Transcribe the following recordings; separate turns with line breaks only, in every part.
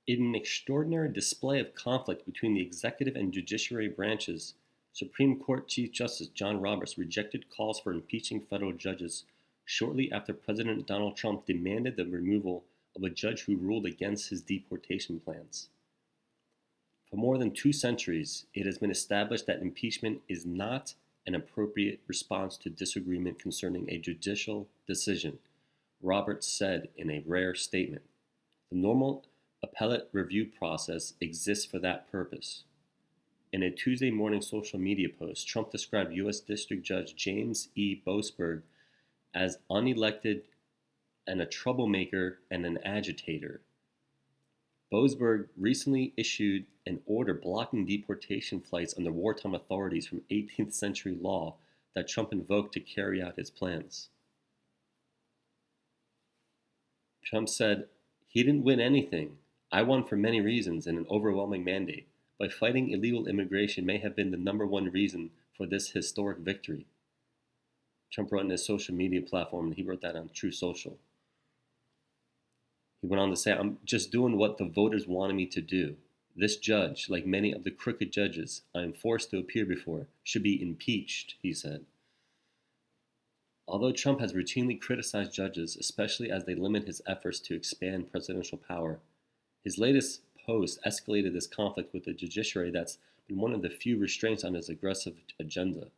In an extraordinary display of conflict between the executive and judiciary branches, Supreme Court Chief Justice John Roberts rejected calls for impeaching federal judges shortly after President Donald Trump demanded the removal of a judge who ruled against his deportation plans. For more than 2 centuries, it has been established that impeachment is not an appropriate response to disagreement concerning a judicial decision, Roberts said in a rare statement. The normal appellate review process exists for that purpose. In a Tuesday morning social media post, Trump described U.S. District Judge James E. Boasberg as unelected and a troublemaker and an agitator. Boasberg recently issued an order blocking deportation flights under wartime authorities from 18th century law that Trump invoked to carry out his plans. Trump said, "He didn't win anything. I won for many reasons in an overwhelming mandate, but fighting illegal immigration may have been the number one reason for this historic victory." Trump wrote in his social media platform, and he wrote that on True Social. He went on to say, "I'm just doing what the voters wanted me to do. This judge, like many of the crooked judges I am forced to appear before, should be impeached," he said. Although Trump has routinely criticized judges, especially as they limit his efforts to expand presidential power, his latest post escalated this conflict with the judiciary that's been one of the few restraints on his aggressive agenda.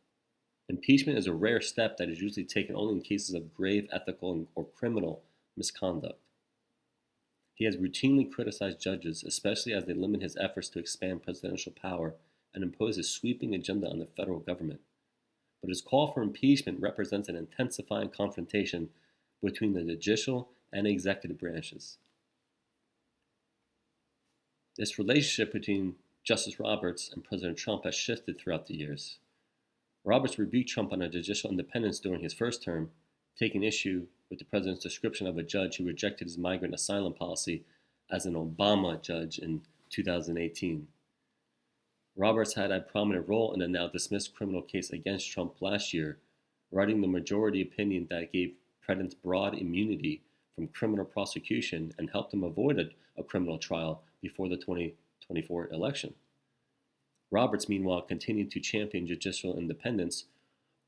Impeachment is a rare step that is usually taken only in cases of grave ethical or criminal misconduct. He has routinely criticized judges, especially as they limit his efforts to expand presidential power and impose a sweeping agenda on the federal government. But his call for impeachment represents an intensifying confrontation between the judicial and executive branches. This relationship between Justice Roberts and President Trump has shifted throughout the years. Roberts rebuked Trump on judicial independence during his first term, taking issue with the president's description of a judge who rejected his migrant asylum policy as an Obama judge in 2018. Roberts had a prominent role in a now dismissed criminal case against Trump last year, writing the majority opinion that gave presidents broad immunity from criminal prosecution and helped him avoid a criminal trial before the 2024 election. Roberts, meanwhile, continued to champion judicial independence,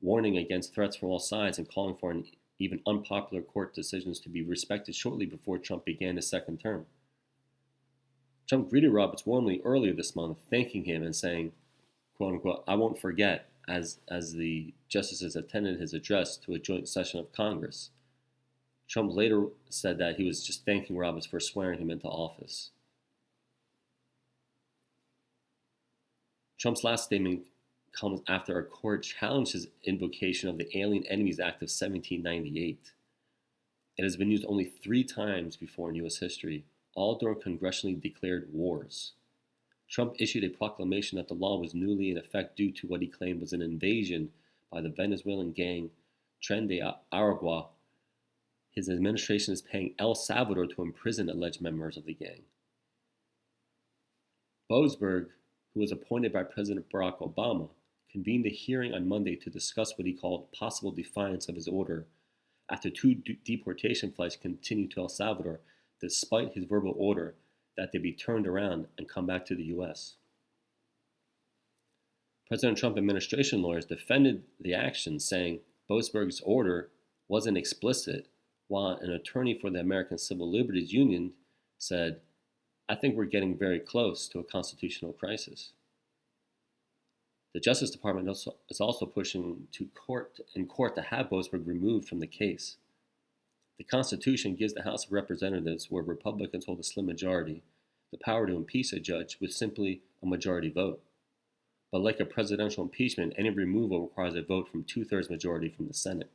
warning against threats from all sides and calling for an even unpopular court decisions to be respected shortly before Trump began his second term. Trump greeted Roberts warmly earlier this month, thanking him and saying, quote unquote, "I won't forget," as the justices attended his address to a joint session of Congress. Trump later said that he was just thanking Roberts for swearing him into office. Trump's last statement comes after a court challenged his invocation of the Alien Enemies Act of 1798. It has been used only 3 times before in U.S. history, all during congressionally declared wars. Trump issued a proclamation that the law was newly in effect due to what he claimed was an invasion by the Venezuelan gang Tren de Aragua. His administration is paying El Salvador to imprison alleged members of the gang. Boasberg, who was appointed by President Barack Obama, convened a hearing on Monday to discuss what he called possible defiance of his order after 2 deportation flights continued to El Salvador despite his verbal order that they be turned around and come back to the U.S. President Trump administration lawyers defended the action, saying Boasberg's order wasn't explicit, while an attorney for the American Civil Liberties Union said, "I think we're getting very close to a constitutional crisis." The Justice Department is also pushing to court to have Boasberg removed from the case. The Constitution gives the House of Representatives, where Republicans hold a slim majority, the power to impeach a judge with simply a majority vote. But like a presidential impeachment, any removal requires a vote from 2/3 majority from the Senate.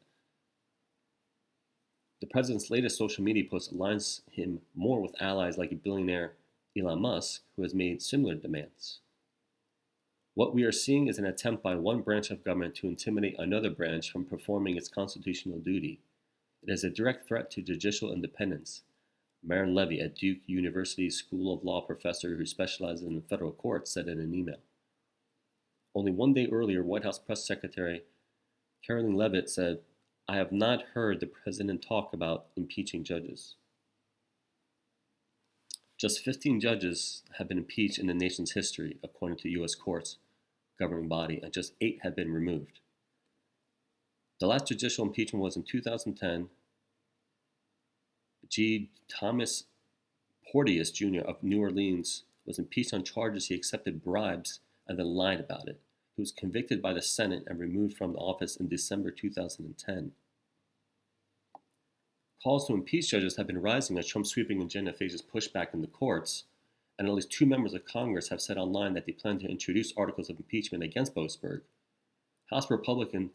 The president's latest social media post aligns him more with allies like billionaire Elon Musk, who has made similar demands. What we are seeing is an attempt by one branch of government to intimidate another branch from performing its constitutional duty. It is a direct threat to judicial independence, Marin Levy, a Duke University School of Law professor who specializes in federal courts, said in an email. Only one day earlier, White House Press Secretary Karoline Leavitt said, "I have not heard the president talk about impeaching judges." Just 15 judges have been impeached in the nation's history, according to the U.S. courts governing body, and just 8 have been removed. The last judicial impeachment was in 2010. G. Thomas Porteous Jr. of New Orleans was impeached on charges he accepted bribes and then lied about it. He was convicted by the Senate and removed from the office in December 2010. Calls to impeach judges have been rising as Trump's sweeping agenda faces pushback in the courts, and at least 2 members of Congress have said online that they plan to introduce articles of impeachment against Boasberg. House Republicans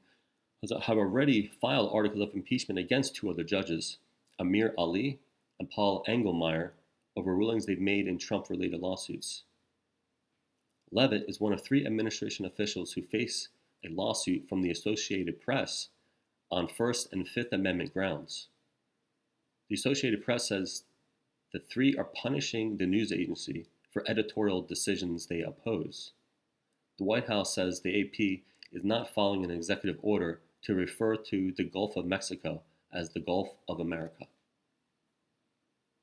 have already filed articles of impeachment against 2 other judges, Amir Ali and Paul Engelmeyer, over rulings they've made in Trump-related lawsuits. Leavitt is one of 3 administration officials who face a lawsuit from the Associated Press on First and Fifth Amendment grounds. The Associated Press says the 3 are punishing the news agency for editorial decisions they oppose. The White House says the AP is not following an executive order to refer to the Gulf of Mexico as the Gulf of America.